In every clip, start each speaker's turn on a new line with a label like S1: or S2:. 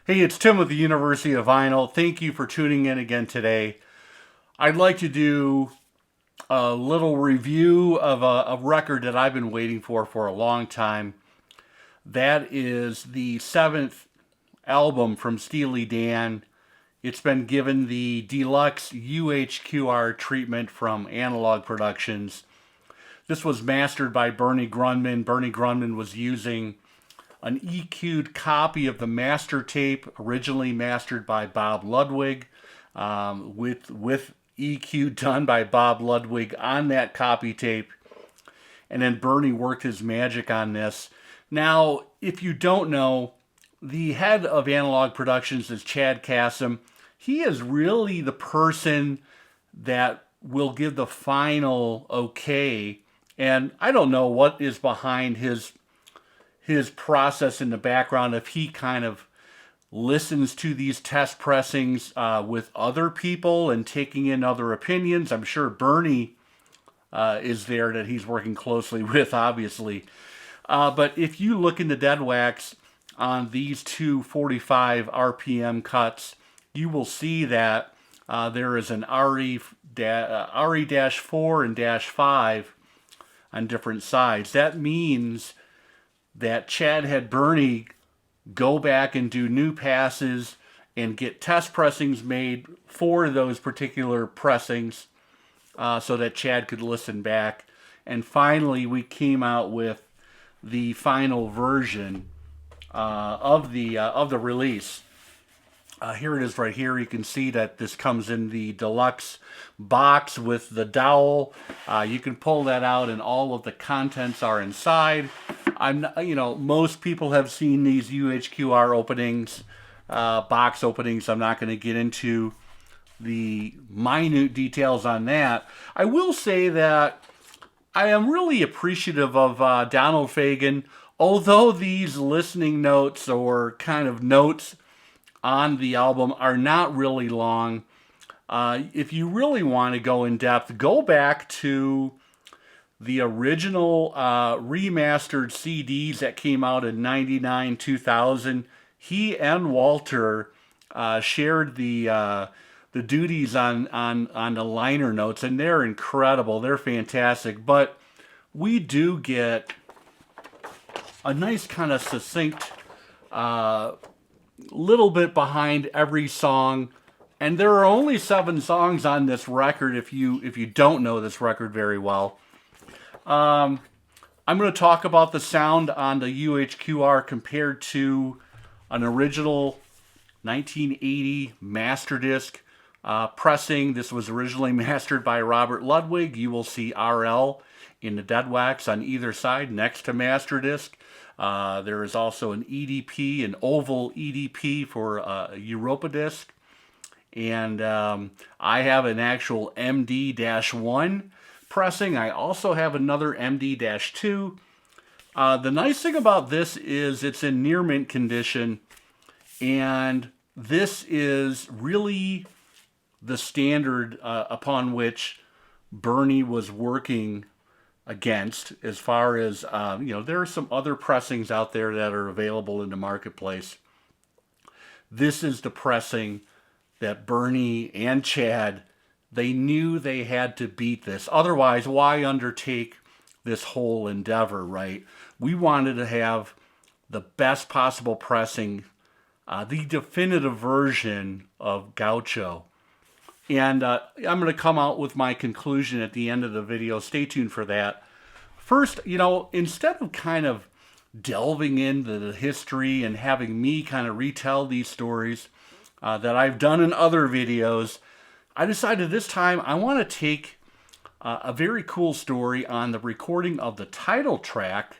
S1: Hey, it's Tim with the University of Vinyl. Thank you for tuning in again today. I'd like to do a little review of a record that I've been waiting for a long time. That is the seventh album from Steely Dan. It's been given the deluxe UHQR treatment from Analogue Productions. This was mastered by Bernie Grundman. Bernie Grundman was using an EQ'd copy of the master tape, originally mastered by Bob Ludwig, with EQ done by Bob Ludwig on that copy tape. And then Bernie worked his magic on this. Now, if you don't know, the head of Analogue Productions is Chad Kassem. He is really the person that will give the final okay. And I don't know what is behind his process in the background, if he kind of listens to these test pressings with other people and taking in other opinions. I'm sure Bernie is there that he's working closely with, obviously. But if you look in the dead wax on these two 45 RPM cuts, you will see that there is an RE-4 and -5 on different sides. That means that Chad had Bernie go back and do new passes and get test pressings made for those particular pressings so that Chad could listen back. And finally, we came out with the final version of the release. Here it is right here. You can see that this comes in the deluxe box with the dowel. You can pull that out and all of the contents are inside. Most people have seen these UHQR openings, box openings. I'm not going to get into the minute details on that. I will say that I am really appreciative of Donald Fagen, although these listening notes or kind of notes on the album are not really long. If you really want to go in depth, go back to the original remastered CDs that came out in 99, 2000. He and Walter shared the duties on the liner notes, and they're incredible. They're fantastic. But we do get a nice kind of succinct little bit behind every song. And there are only 7 songs on this record if you don't know this record very well. I'm going to talk about the sound on the UHQR compared to an original 1980 master disc pressing. This was originally mastered by Robert Ludwig. You will see RL in the dead wax on either side next to master disc. There is also an EDP, an oval EDP for a Europa disc. And I have an actual MD-1 pressing. I also have another MD-2. The nice thing about this is it's in near mint condition, and this is really the standard upon which Bernie was working against, as far as, there are some other pressings out there that are available in the marketplace. This is the pressing that Bernie and Chad, they knew they had to beat this. Otherwise, why undertake this whole endeavor, right? We wanted to have the best possible pressing, the definitive version of Gaucho. And I'm going to come out with my conclusion at the end of the video. Stay tuned for that. First, instead of kind of delving into the history and having me kind of retell these stories that I've done in other videos, I decided this time I want to take a very cool story on the recording of the title track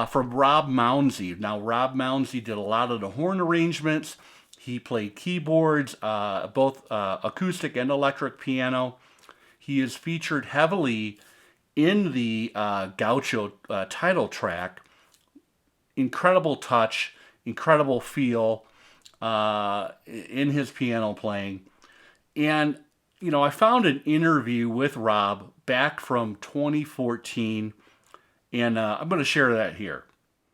S1: from Rob Mounsey. Now, Rob Mounsey did a lot of the horn arrangements. He played keyboards, both acoustic and electric piano. He is featured heavily in the Gaucho title track. Incredible touch, incredible feel in his piano playing. And, I found an interview with Rob back from 2014, and I'm going to share that here.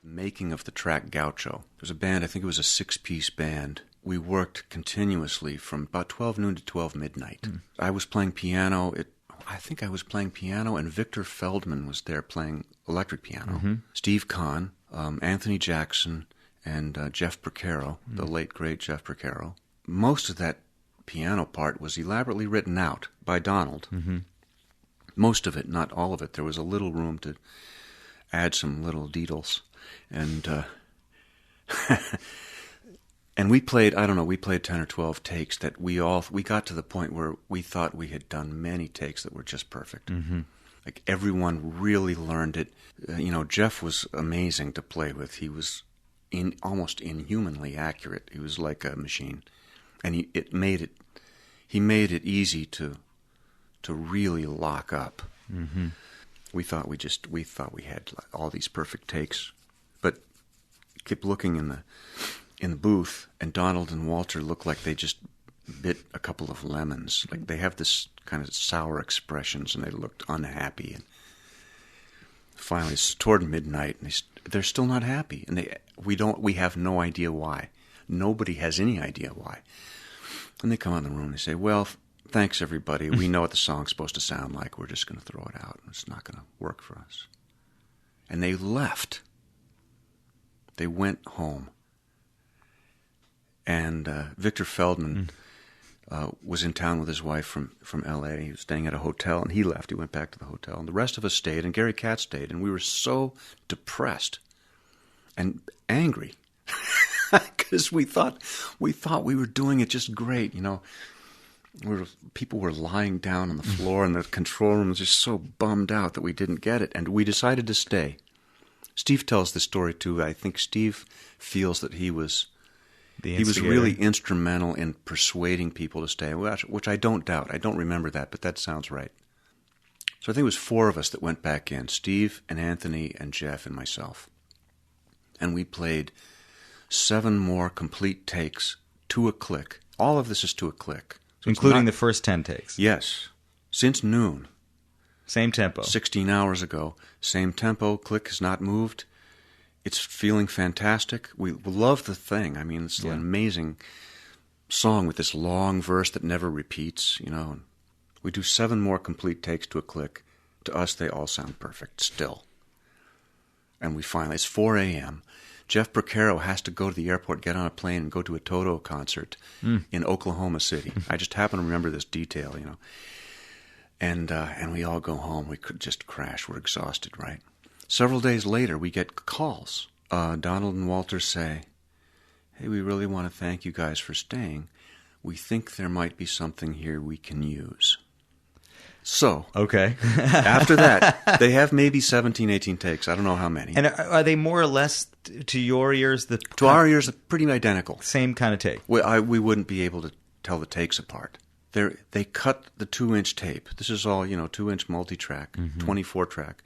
S2: making of the track Gaucho. It was a band, I think it was a 6-piece band. We worked continuously from about 12 noon to 12 midnight. I was playing piano. I think I was playing piano, and Victor Feldman was there playing electric piano. Steve Kahn, Anthony Jackson, and Jeff Porcaro, the late, great Jeff Porcaro. Most of that piano part was elaborately written out by Donald. Most of it, not all of it. There was a little room to add some little deedles. And and we played, I don't know, we played 10 or 12 takes that we got to the point where we thought we had done many takes that were just perfect. Like everyone really learned it. Jeff was amazing to play with. He was almost inhumanly accurate. He was like a machine. And he made it easy to really lock up. We thought we had all these perfect takes, but kept looking in the booth, and Donald and Walter looked like they just bit a couple of lemons. Like they have this kind of sour expressions, and they looked unhappy. And finally, it's toward midnight, and they're still not happy, and we have no idea why. Nobody has any idea why. And they come out in the room and they say, "Well, thanks everybody. We know what the song's supposed to sound like. We're just going to throw it out. It's not going to work for us." And they left. They went home. And Victor Feldman was in town with his wife from L.A. He was staying at a hotel, and he left. He went back to the hotel. And the rest of us stayed, and Gary Katz stayed. And we were so depressed and angry because we thought we were doing it just great, People were lying down on the floor, and the control room was just so bummed out that we didn't get it, and we decided to stay. Steve tells the story too. I think Steve feels that he was really instrumental in persuading people to stay, which I don't doubt. I don't remember that, but that sounds right. So I think it was 4 of us that went back in: Steve and Anthony and Jeff and myself, and we played 7 more complete takes to a click. All of this is to a click. So
S3: including the first 10 takes?
S2: Yes. Since noon.
S3: Same tempo.
S2: 16 hours ago. Same tempo. Click has not moved. It's feeling fantastic. We love the thing. I mean, it's an amazing song with this long verse that never repeats, We do 7 more complete takes to a click. To us, they all sound perfect still. And it's 4 a.m. Jeff Porcaro has to go to the airport, get on a plane, and go to a Toto concert in Oklahoma City. I just happen to remember this detail, And we all go home. We could just crash. We're exhausted, right? Several days later, we get calls. Donald and Walter say, "Hey, we really want to thank you guys for staying. We think there might be something here we can use." So,
S3: okay.
S2: After that, they have maybe 17, 18 takes. I don't know how many.
S3: And are they more or less, to your ears?
S2: To our ears, pretty identical.
S3: Same kind of take?
S2: We wouldn't be able to tell the takes apart. They cut the 2-inch tape. This is all, 2-inch multi-track, 24-track.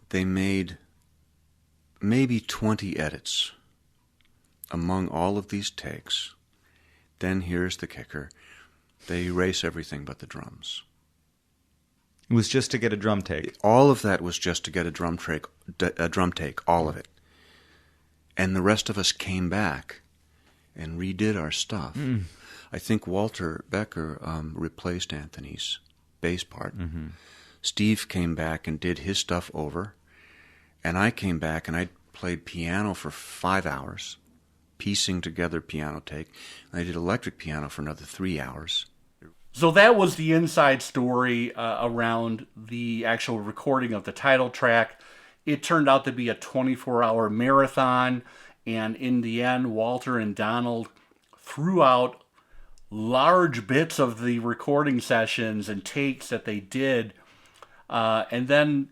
S2: They made maybe 20 edits among all of these takes. Then here's the kicker. They erase everything but the drums.
S3: It was just to get a drum take.
S2: All of that was just to get a drum take, all of it. And the rest of us came back and redid our stuff. I think Walter Becker replaced Anthony's bass part. Steve came back and did his stuff over. And I came back and I played piano for 5 hours, piecing together piano take. And I did electric piano for another 3 hours.
S1: So that was the inside story around the actual recording of the title track. It turned out to be a 24-hour marathon, and in the end, Walter and Donald threw out large bits of the recording sessions and takes that they did. And then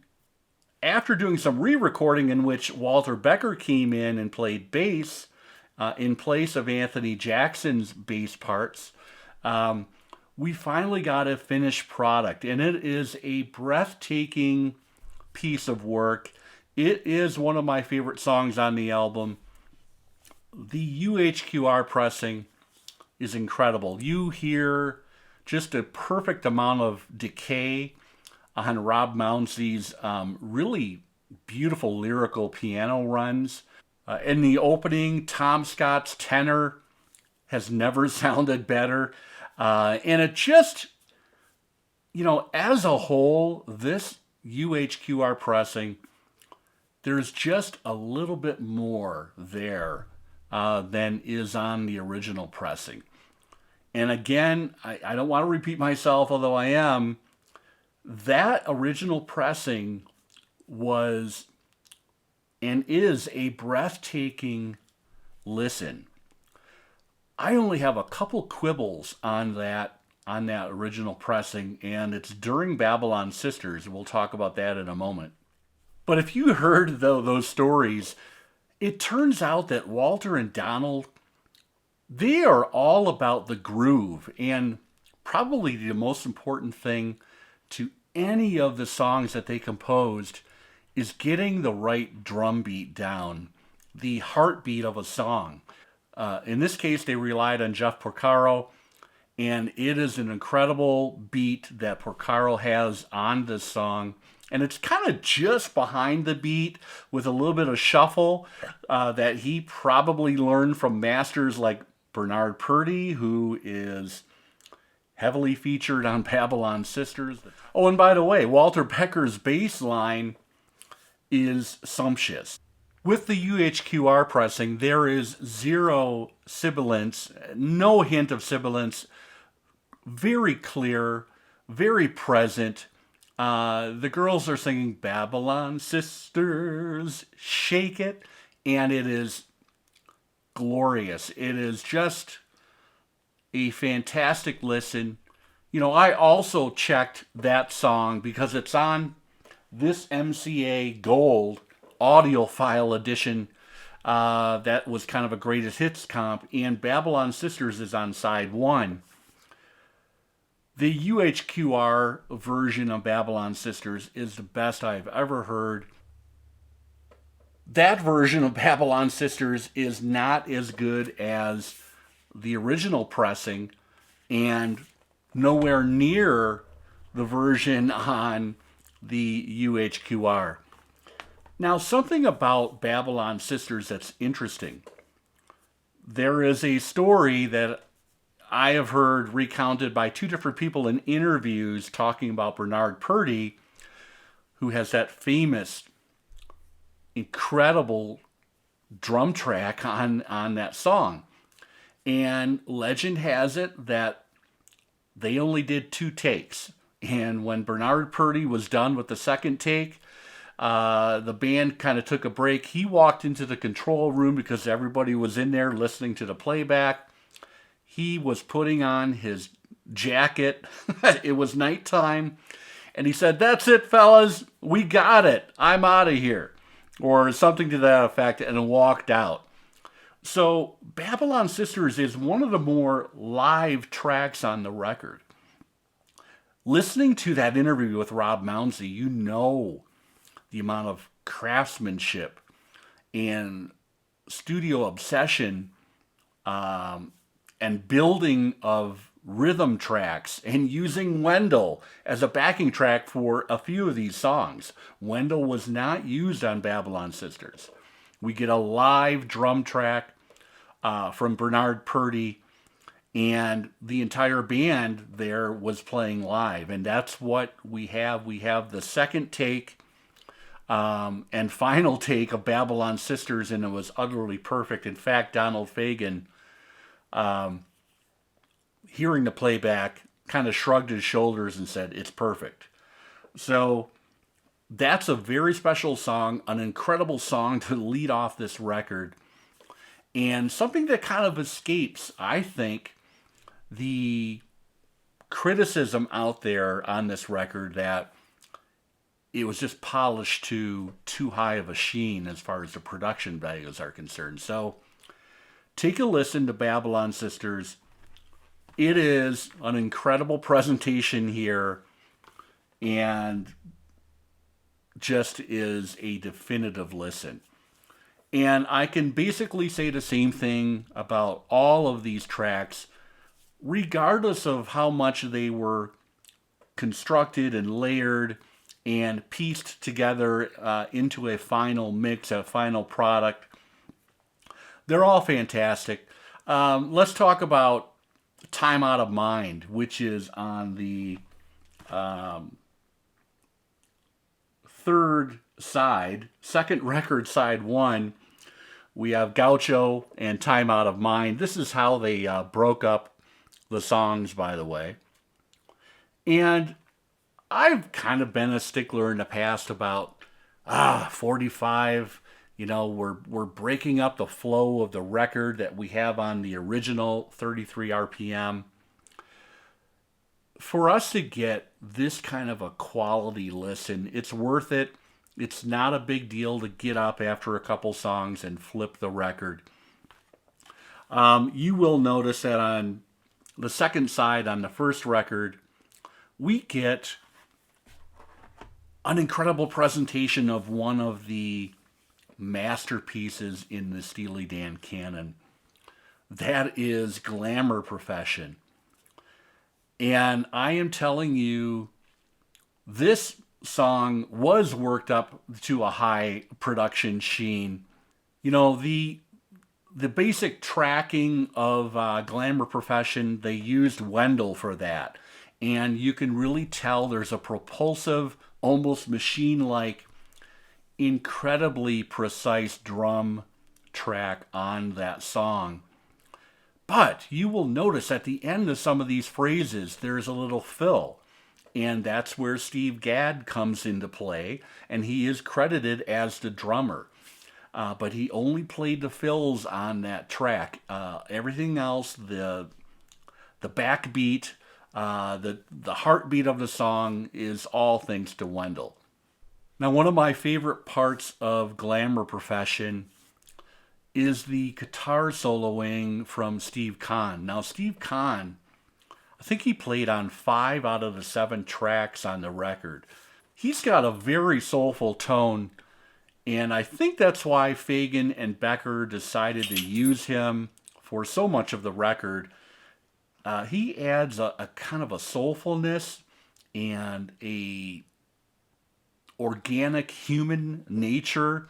S1: after doing some re-recording in which Walter Becker came in and played bass in place of Anthony Jackson's bass parts, we finally got a finished product, and it is a breathtaking piece of work. It is one of my favorite songs on the album. The UHQR pressing is incredible. You hear just a perfect amount of decay on Rob Mounsey's really beautiful lyrical piano runs. In the opening, Tom Scott's tenor has never sounded better. And it just, as a whole, this UHQR pressing, there's just a little bit more there than is on the original pressing. And again, I don't want to repeat myself, although I am. That original pressing was and is a breathtaking listen. I only have a couple quibbles on that original pressing, and it's during Babylon Sisters. We'll talk about that in a moment. But if you heard those stories, it turns out that Walter and Donald, they are all about the groove, and probably the most important thing to any of the songs that they composed is getting the right drum beat down, the heartbeat of a song. In this case, they relied on Jeff Porcaro, and it is an incredible beat that Porcaro has on this song. And it's kind of just behind the beat with a little bit of shuffle that he probably learned from masters like Bernard Purdie, who is heavily featured on Babylon Sisters. Oh, and by the way, Walter Becker's bass line is sumptuous. With the UHQR pressing, there is zero sibilance, no hint of sibilance, very clear, very present. The girls are singing Babylon Sisters, Shake It, and it is glorious. It is just a fantastic listen. I also checked that song because it's on this MCA Gold audiophile edition that was kind of a greatest hits comp, and Babylon Sisters is on side 1. The UHQR version of Babylon Sisters is the best I've ever heard. That version of Babylon Sisters is not as good as the original pressing, and nowhere near the version on the UHQR. Now, something about Babylon Sisters that's interesting. There is a story that I have heard recounted by two different people in interviews talking about Bernard Purdie, who has that famous, incredible drum track on that song. And legend has it that they only did 2 takes. And when Bernard Purdie was done with the second take, the band kind of took a break. He walked into the control room because everybody was in there listening to the playback. He was putting on his jacket. It was nighttime. And he said, "That's it, fellas. We got it. I'm out of here." Or something to that effect, and walked out. So Babylon Sisters is one of the more live tracks on the record. Listening to that interview with Rob Mounsey, you know the amount of craftsmanship and studio obsession and building of rhythm tracks and using Wendell as a backing track for a few of these songs. Wendell was not used on Babylon Sisters. We get a live drum track from Bernard Purdie, and the entire band there was playing live, and that's what we have. We have the second take and final take of Babylon Sisters, and it was utterly perfect. In fact, Donald Fagen, hearing the playback, kind of shrugged his shoulders and said, "It's perfect." So that's a very special song, an incredible song to lead off this record, and something that kind of escapes, I think, the criticism out there on this record that it was just polished to too high of a sheen as far as the production values are concerned. So take a listen to Babylon Sisters. It is an incredible presentation here, and just is a definitive listen. And I can basically say the same thing about all of these tracks, regardless of how much they were constructed and layered and pieced together into a final mix, a final product. They're all fantastic. Let's talk about Time Out of Mind, which is on the third side, second record, side one. We have Gaucho and Time Out of Mind. This is how they broke up the songs, by the way. And I've kind of been a stickler in the past about 45. We're breaking up the flow of the record that we have on the original 33 RPM. For us to get this kind of a quality listen, it's worth it. It's not a big deal to get up after a couple songs and flip the record. You will notice that on the second side, on the first record, we get an incredible presentation of one of the masterpieces in the Steely Dan canon. That is Glamour Profession. And I am telling you, this song was worked up to a high production sheen. The basic tracking of Glamour Profession, they used Wendell for that. And you can really tell there's a propulsive, almost machine-like, incredibly precise drum track on that song. But you will notice at the end of some of these phrases, there's a little fill. And that's where Steve Gadd comes into play, and he is credited as the drummer. But he only played the fills on that track. Everything else, the backbeat, the heartbeat of the song is all thanks to Wendell. Now, one of my favorite parts of Glamour Profession is the guitar soloing from Steve Kahn. Now, Steve Kahn, I think he played on 5 out of the 7 tracks on the record. He's got a very soulful tone, and I think that's why Fagen and Becker decided to use him for so much of the record. He adds a kind of a soulfulness and a organic human nature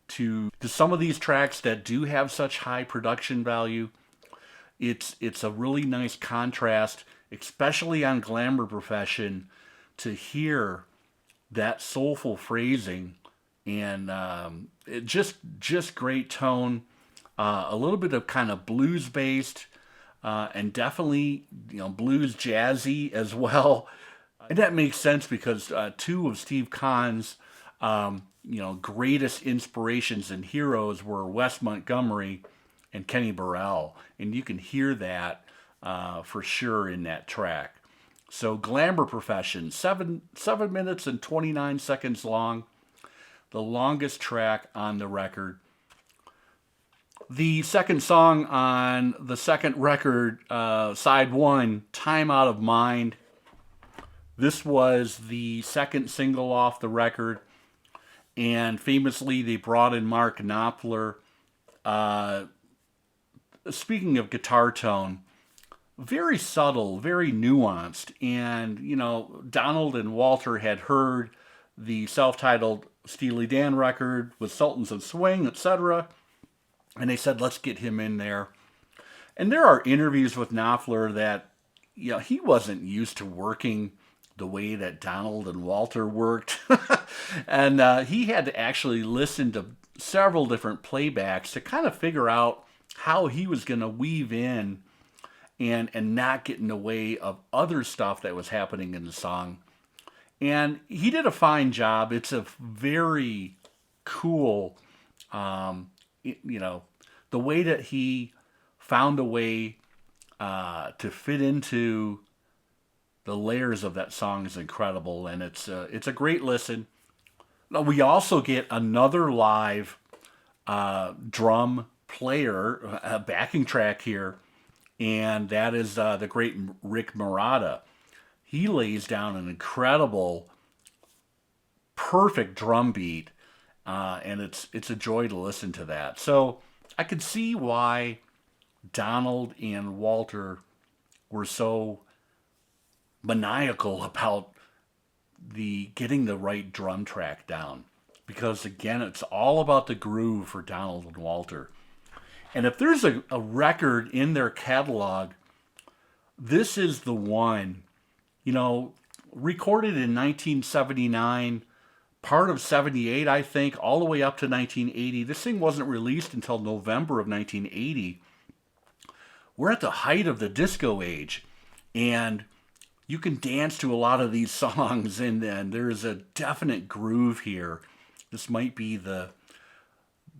S1: to some of these tracks that do have such high production value. It's a really nice contrast, especially on Glamour Profession, to hear that soulful phrasing and it just great tone, a little bit of kind of blues based, and definitely blues jazzy as well. And that makes sense because 2 of Steve Kahn's greatest inspirations and heroes were Wes Montgomery and Kenny Burrell, and you can hear that for sure in that track. So Glamour Profession, 7 minutes and 29 seconds long, the longest track on the record. The second song on the second record, side 1, Time Out of Mind. This was the second single off the record, and famously they brought in Mark Knopfler. Speaking of guitar tone, very subtle, very nuanced, and Donald and Walter had heard the self-titled Steely Dan record with Sultans of Swing, etc., and they said, let's get him in there. And there are interviews with Knopfler that he wasn't used to working the way that Donald and Walter worked. And he had to actually listen to several different playbacks to kind of figure out how he was going to weave in and not get in the way of other stuff that was happening in the song. And he did a fine job. It's a very cool, the way that he found a way to fit into the layers of that song is incredible, and it's a great listen. Now, we also get another live drum player, a backing track here, and that is the great Rick Marotta. He lays down an incredible, perfect drum beat, and it's a joy to listen to that. So I could see why Donald and Walter were so maniacal about the getting the right drum track down. Because again, it's all about the groove for Donald and Walter. And if there's a record in their catalog, this is the one. You know, recorded in 1979, part of 78, I think, all the way up to 1980. This thing wasn't released until November of 1980. We're at the height of the disco age, and you can dance to a lot of these songs, and then there's a definite groove here. This might be the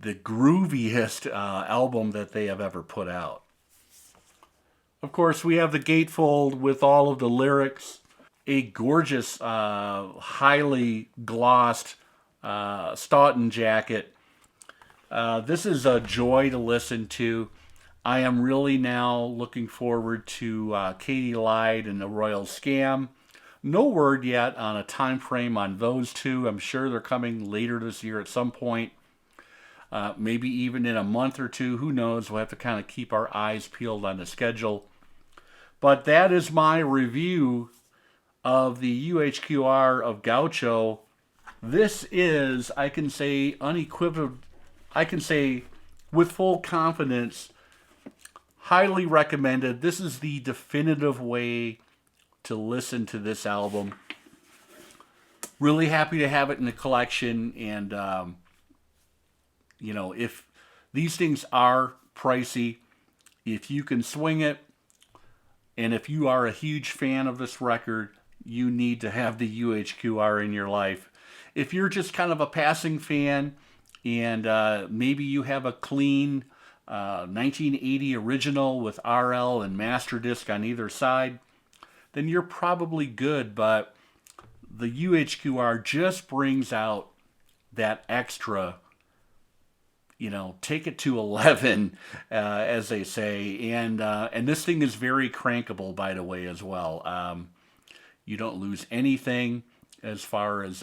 S1: grooviest album that they have ever put out. Of course, we have the gatefold with all of the lyrics, a gorgeous, highly glossed Stoughton jacket. This is a joy to listen to. I am really now looking forward to Katie Lyde and the Royal Scam. No word yet on a time frame on those two. I'm sure they're coming later this year at some point. Maybe even in a month or two. Who knows? We'll have to kind of keep our eyes peeled on the schedule. But that is my review of the UHQR of Gaucho. This is, I can say unequivocal, I can say with full confidence, highly recommended. This is the definitive way to listen to this album. Really happy to have it in the collection, and you know, if these things are pricey, if you can swing it, and if you are a huge fan of this record, you need to have the UHQR in your life. If you're just kind of a passing fan, and maybe you have a clean 1980 original with RL and master disc on either side, then you're probably good. But the UHQR just brings out that extra, you know, take it to 11, as they say. And this thing is very crankable, by the way, as well. You don't lose anything as far as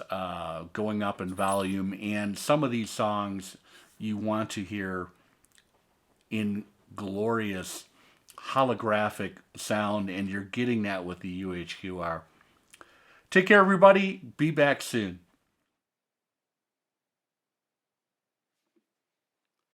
S1: going up in volume. And some of these songs you want to hear in glorious holographic sound, and you're getting that with the UHQR. Take care, everybody. Be back soon.